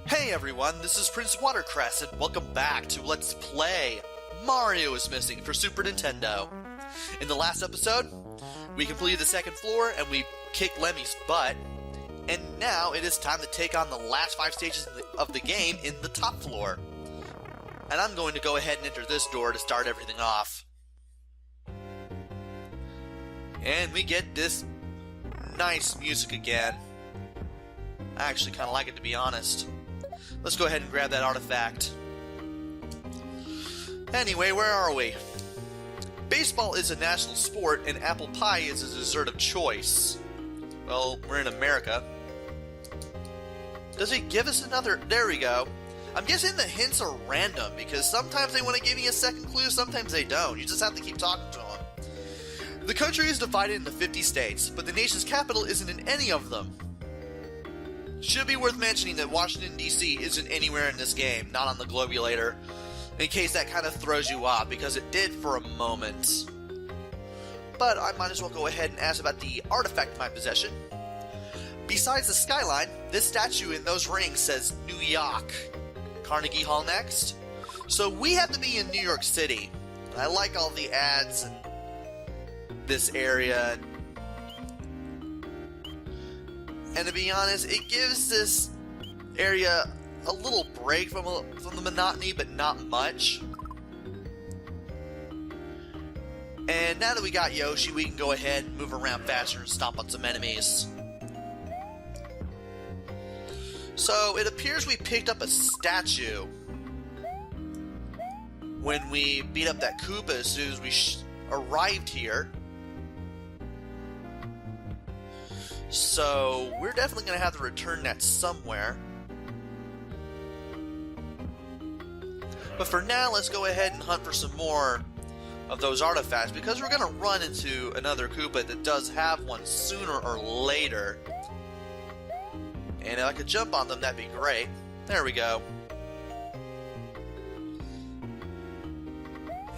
Hey everyone, this is Prince Watercress, and welcome back to Let's Play Mario is Missing for Super Nintendo. In the last episode, we completed the second floor and we kicked Lemmy's butt, and now it is time to take on the last 5 stages of the game in the top floor. And I'm going to go ahead and enter this door to start everything off. And we get this nice music again. I actually kind of like it, to be honest. Let's go ahead and grab that artifact. Anyway, where are we? Baseball is a national sport, and apple pie is a dessert of choice. Well, we're in America. Does it give us another? There we go. I'm guessing the hints are random, because sometimes they want to give you a second clue, sometimes they don't. You just have to keep talking to them. The country is divided into 50 states, but the nation's capital isn't in any of them. Should be worth mentioning that Washington, D.C. isn't anywhere in this game, not on the globulator, in case that kind of throws you off, because it did for a moment. But I might as well go ahead and ask about the artifact in my possession. Besides the skyline, this statue in those rings says New York. Carnegie Hall next. So we have to be in New York City. I like all the ads and this area. And to be honest, it gives this area a little break from the monotony, but not much. And now that we got Yoshi, we can go ahead and move around faster and stomp on some enemies. So it appears we picked up a statue when we beat up that Koopa as soon as we arrived here. So we're definitely going to have to return that somewhere. But for now, let's go ahead and hunt for some more of those artifacts, because we're going to run into another Koopa that does have one sooner or later. And if I could jump on them, that'd be great. There we go.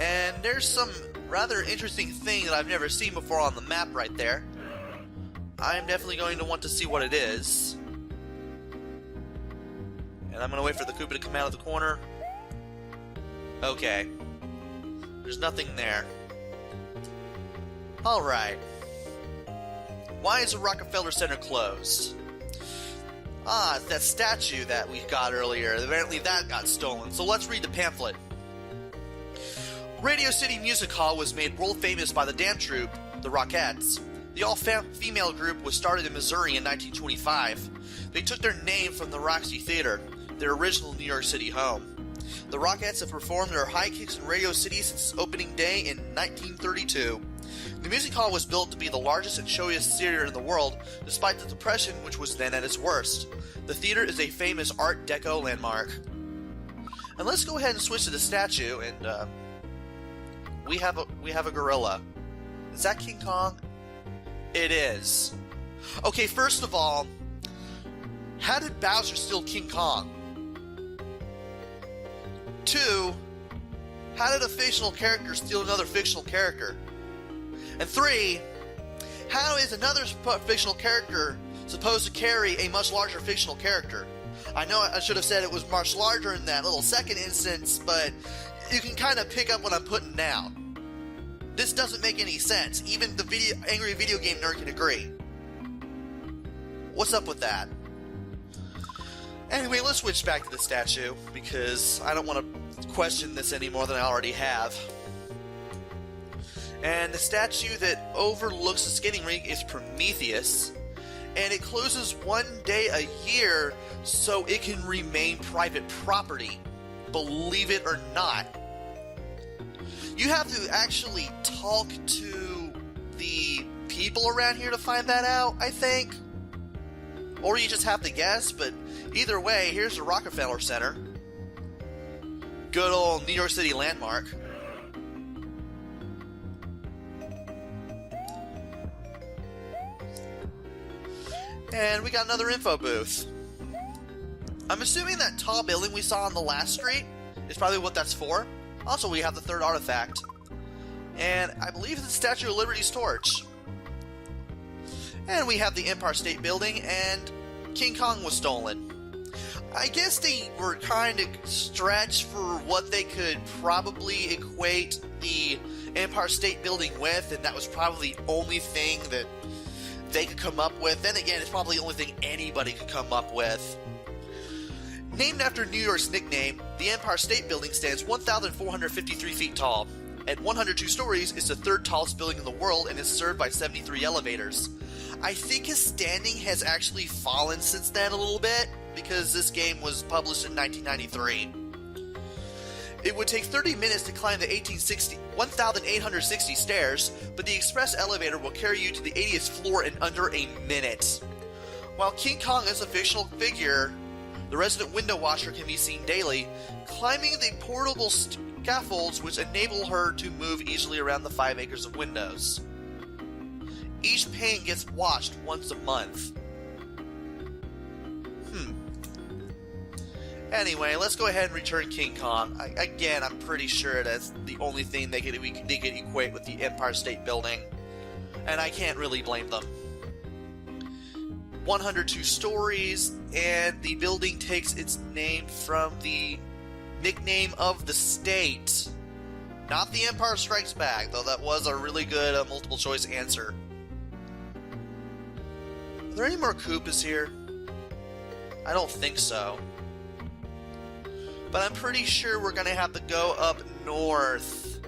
And there's some rather interesting thing that I've never seen before on the map right there. I'm definitely going to want to see what it is. And I'm going to wait for the Koopa to come out of the corner. Okay. There's nothing there. Alright. Why is the Rockefeller Center closed? Ah, it's that statue that we got earlier. Apparently that got stolen. So let's read the pamphlet. Radio City Music Hall was made world famous by the dance troupe, the Rockettes. The all-female group was started in Missouri in 1925. They took their name from the Roxy Theater, their original New York City home. The Rockettes have performed their high kicks in Radio City since its opening day in 1932. The music hall was built to be the largest and showiest theater in the world, despite the Depression, which was then at its worst. The theater is a famous Art Deco landmark. And let's go ahead and switch to the statue, and we have a gorilla. Is that King Kong? It is. Okay, first of all, how did Bowser steal King Kong? 2, how did a fictional character steal another fictional character? And 3, how is another fictional character supposed to carry a much larger fictional character? I know I should have said it was much larger in that little second instance, but you can kind of pick up what I'm putting down. This doesn't make any sense. Even the angry video game nerd can agree. What's up with that? Anyway, let's switch back to the statue, because I don't want to question this any more than I already have. And the statue that overlooks the skating rink is Prometheus, and it closes one day a year so it can remain private property. Believe it or not. You have to actually talk to the people around here to find that out, I think. Or you just have to guess, but either way, here's the Rockefeller Center. Good old New York City landmark. And we got another info booth. I'm assuming that tall building we saw on the last street is probably what that's for. Also, we have the third artifact. And I believe it's the Statue of Liberty's torch. And we have the Empire State Building, and King Kong was stolen. I guess they were kind of stretched for what they could probably equate the Empire State Building with, and that was probably the only thing that they could come up with. Then again, it's probably the only thing anybody could come up with. Named after New York's nickname, the Empire State Building stands 1,453 feet tall. At 102 stories, it's the third tallest building in the world and is served by 73 elevators. I think his standing has actually fallen since then a little bit, because this game was published in 1993. It would take 30 minutes to climb the 1,860 stairs, but the express elevator will carry you to the 80th floor in under a minute. While King Kong is a fictional figure, the resident window washer can be seen daily, climbing the portable scaffolds which enable her to move easily around the 5 acres of windows. Each pane gets washed once a month. Anyway, let's go ahead and return King Kong. Again, I'm pretty sure that's the only thing they could equate with the Empire State Building, and I can't really blame them. 102 stories, and the building takes its name from the nickname of the state. Not the Empire Strikes Back, though that was a really good multiple choice answer. Are there any more Koopas here? I don't think so. But I'm pretty sure we're going to have to go up north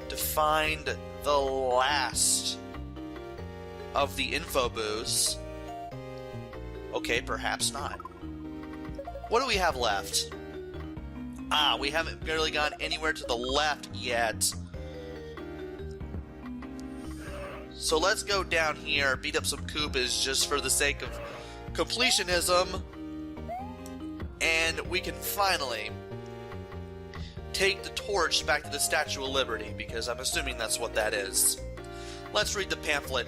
to find the last of the info booths. Okay, perhaps not. What do we have left? We haven't barely gone anywhere to the left yet. So let's go down here, beat up some Koopas just for the sake of completionism. And we can finally take the torch back to the Statue of Liberty, because I'm assuming that's what that is. Let's read the pamphlet.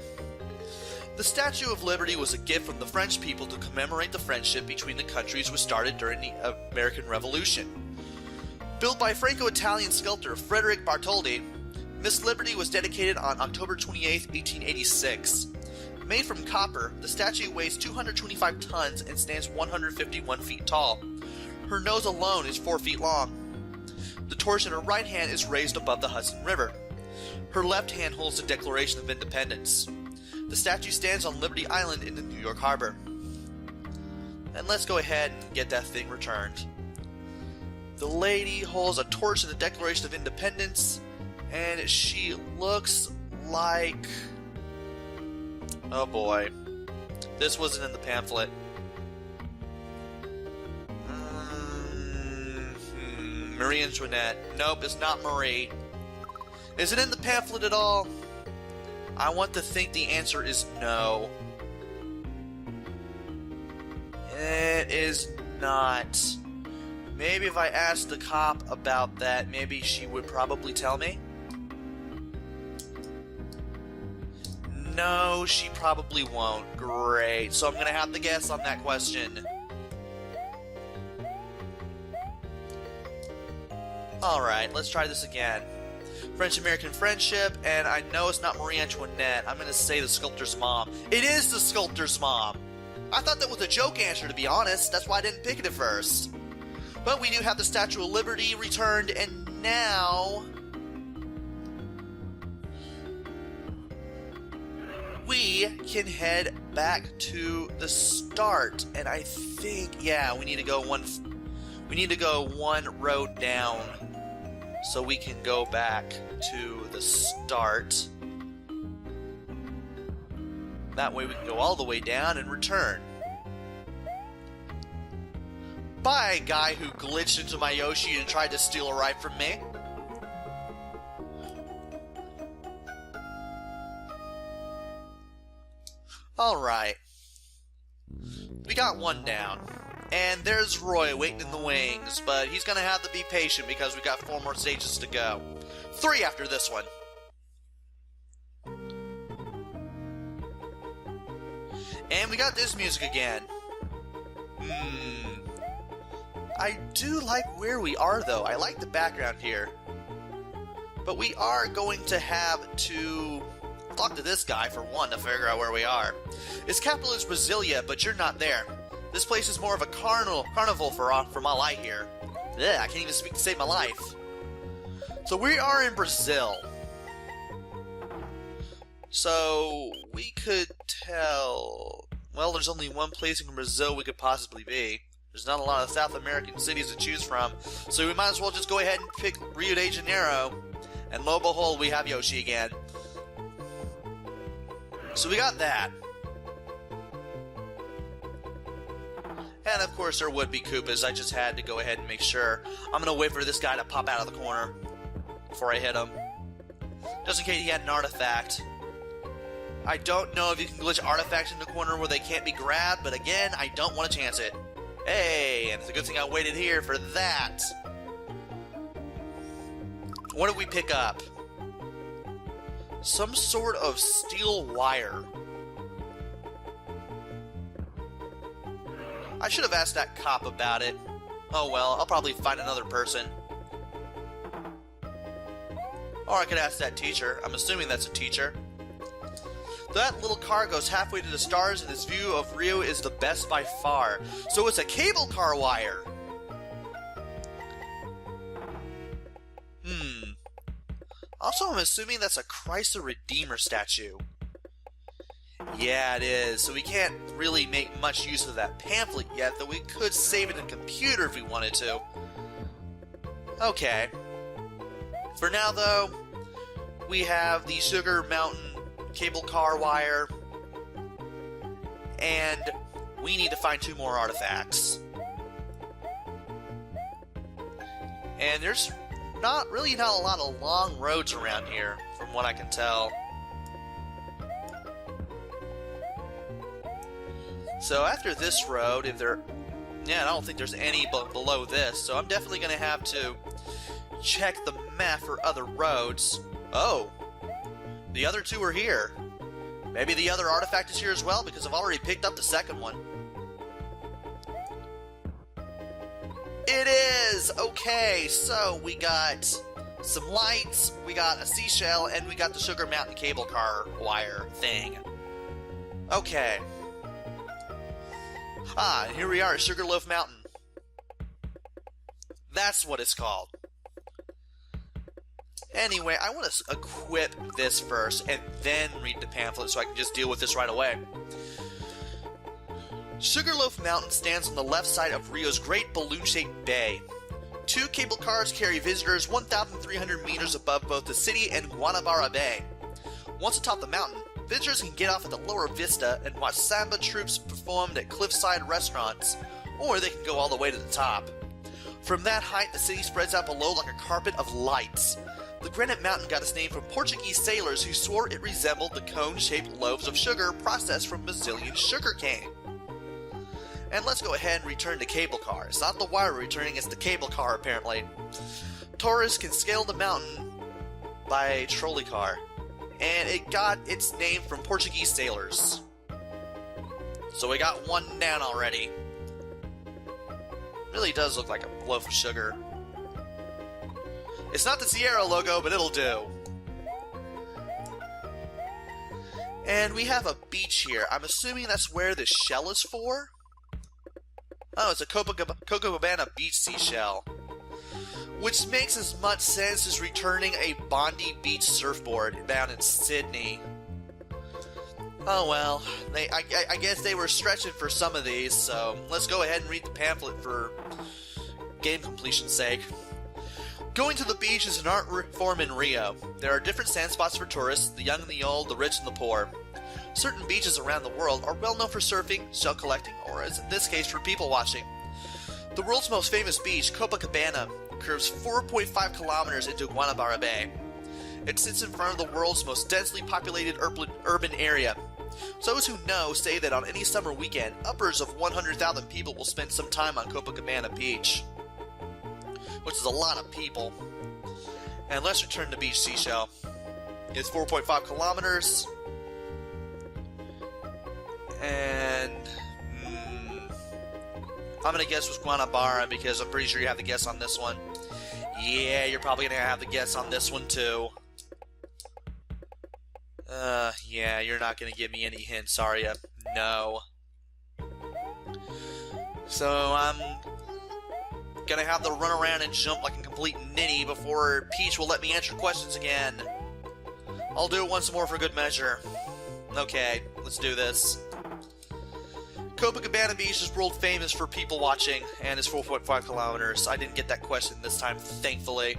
The Statue of Liberty was a gift from the French people to commemorate the friendship between the countries which started during the American Revolution. Built by Franco-Italian sculptor Frederick Bartholdi, Miss Liberty was dedicated on October 28, 1886. Made from copper, the statue weighs 225 tons and stands 151 feet tall. Her nose alone is 4 feet long. The torch in her right hand is raised above the Hudson River. Her left hand holds the Declaration of Independence. The statue stands on Liberty Island in the New York Harbor. And let's go ahead and get that thing returned. The lady holds a torch in the Declaration of Independence, and she looks like... oh boy. This wasn't in the pamphlet. Marie Antoinette. Nope, it's not Marie. Is it in the pamphlet at all? I want to think the answer is no. It is not. Maybe if I asked the cop about that, maybe she would probably tell me? No, she probably won't. Great. So I'm going to have to guess on that question. Alright, let's try this again. French-American friendship, and I know it's not Marie Antoinette. I'm going to say the sculptor's mom. It is the sculptor's mom! I thought that was a joke answer, to be honest. That's why I didn't pick it at first. But we do have the Statue of Liberty returned, and now... we can head back to the start. And I think, yeah, we need to go one road down so we can go back to the start. That way we can go all the way down and return. Bye, guy who glitched into my Yoshi and tried to steal a ride from me. Alright. We got one down. And there's Roy waiting in the wings, but he's gonna have to be patient because we got 4 more stages to go. 3 after this one. And we got this music again. I do like where we are, though. I like the background here. But we are going to have to talk to this guy, for one, to figure out where we are. Its capital is Brasilia, but you're not there. This place is more of a carnival for all I hear. Ugh, I can't even speak to save my life. So we are in Brazil. So we could tell... Well, there's only one place in Brazil we could possibly be. There's not a lot of South American cities to choose from, so we might as well just go ahead and pick Rio de Janeiro. And lo and behold, we have Yoshi again. So we got that. And of course there would be Koopas. I just had to go ahead and make sure. I'm gonna wait for this guy to pop out of the corner before I hit him, just in case he had an artifact. I don't know if you can glitch artifacts in the corner where they can't be grabbed, but again, I don't want to chance it. Hey, and it's a good thing I waited here for that. What did we pick up? Some sort of steel wire. I should have asked that cop about it. Oh well, I'll probably find another person. Or I could ask that teacher. I'm assuming that's a teacher. That little car goes halfway to the stars, and its view of Rio is the best by far. So it's a cable car wire. Also, I'm assuming that's a Christ the Redeemer statue. Yeah, it is. So we can't really make much use of that pamphlet yet, though we could save it in a computer if we wanted to. Okay. For now, though, we have the Sugar Mountain cable car wire, and we need to find 2 more artifacts. And there's not a lot of long roads around here, from what I can tell. So after this road, I don't think there's any below this, so I'm definitely going to have to check the map for other roads. Oh, the other 2 are here. Maybe the other artifact is here as well, because I've already picked up the second one. It is! Okay, so we got some lights, we got a seashell, and we got the Sugar Mountain cable car wire thing. Okay. And here we are at Sugarloaf Mountain. That's what it's called. Anyway, I want to equip this first and then read the pamphlet so I can just deal with this right away. Sugarloaf Mountain stands on the left side of Rio's great balloon-shaped bay. 2 cable cars carry visitors 1,300 meters above both the city and Guanabara Bay. Once atop the mountain, visitors can get off at the lower vista and watch samba troops performed at cliffside restaurants, or they can go all the way to the top. From that height, the city spreads out below like a carpet of lights. The granite mountain got its name from Portuguese sailors who swore it resembled the cone-shaped loaves of sugar processed from Brazilian sugarcane. And let's go ahead and return to cable car. It's not the wire we're returning, it's the cable car apparently. Tourists can scale the mountain by trolley car, and it got its name from Portuguese sailors. So we got 1 down already. Really does look like a loaf of sugar. It's not the Sierra logo, but it'll do. And we have a beach here. I'm assuming that's where the shell is for? Oh, it's a Copacabana beach seashell. Which makes as much sense as returning a Bondi Beach surfboard down in Sydney. Oh well, I guess they were stretching for some of these, so let's go ahead and read the pamphlet for game completion's sake. Going to the beach is an art form in Rio. There are different sand spots for tourists, the young and the old, the rich and the poor. Certain beaches around the world are well known for surfing, shell collecting, or as in this case for people watching. The world's most famous beach, Copacabana, curves 4.5 kilometers into Guanabara Bay. It sits in front of the world's most densely populated urban area. Those who know say that on any summer weekend, upwards of 100,000 people will spend some time on Copacabana Beach, which is a lot of people. And let's return to Beach Seashell. It's 4.5 kilometers. And I'm going to guess with Guanabara because I'm pretty sure you have the guess on this one. Yeah, you're probably going to have the guess on this one too. Yeah, you're not going to give me any hints, are you? No. So I'm gonna have to run around and jump like a complete ninny before Peach will let me answer questions again. I'll do it once more for good measure. Okay, let's do this. Copacabana Beach is world famous for people watching and is 4.5 kilometers. I didn't get that question this time, thankfully.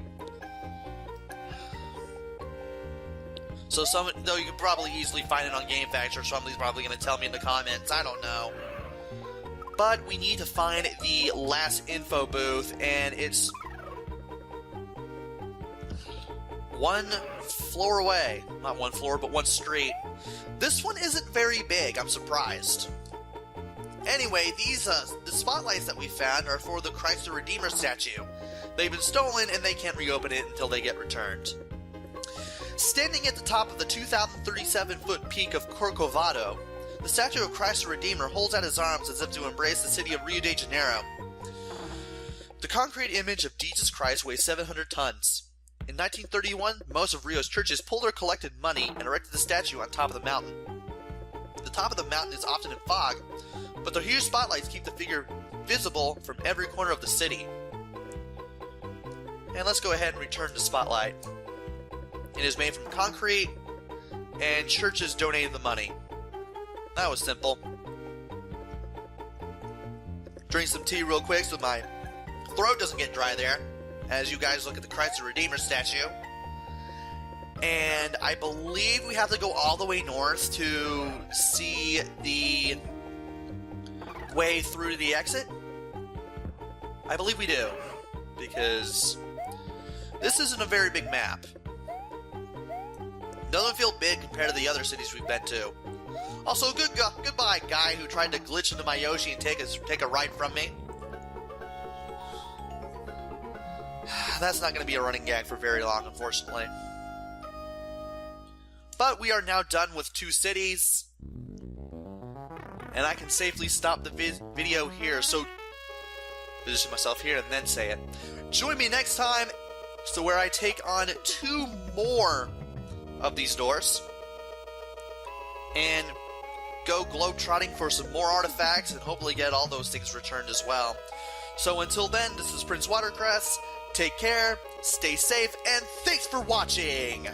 So though you could probably easily find it on Game Facts, or somebody's probably going to tell me in the comments, I don't know. But we need to find the last info booth, and it's one floor away. Not one floor, but one street. This one isn't very big, I'm surprised. Anyway, the spotlights that we found are for the Christ the Redeemer statue. They've been stolen, and they can't reopen it until they get returned. Standing at the top of the 2,037-foot peak of Corcovado, the statue of Christ the Redeemer holds out his arms as if to embrace the city of Rio de Janeiro. The concrete image of Jesus Christ weighs 700 tons. In 1931, most of Rio's churches pulled their collected money and erected the statue on top of the mountain. The top of the mountain is often in fog, but the huge spotlights keep the figure visible from every corner of the city. And let's go ahead and return the spotlight. It is made from concrete, and churches donated the money. That was simple. Drink some tea real quick so my throat doesn't get dry there, as you guys look at the Christ the Redeemer statue. And I believe we have to go all the way north to see the way through to the exit. I believe we do, because this isn't a very big map. Doesn't feel big compared to the other cities we've been to. Also, goodbye, guy who tried to glitch into my Yoshi and take a ride from me. That's not going to be a running gag for very long, unfortunately. But we are now done with 2 cities, and I can safely stop the video here. So, position myself here and then say it. Join me next time, so where I take on 2 more of these doors and go globe-trotting for some more artifacts and hopefully get all those things returned as well. So until then, this is Prince Watercress. Take care, stay safe, and thanks for watching!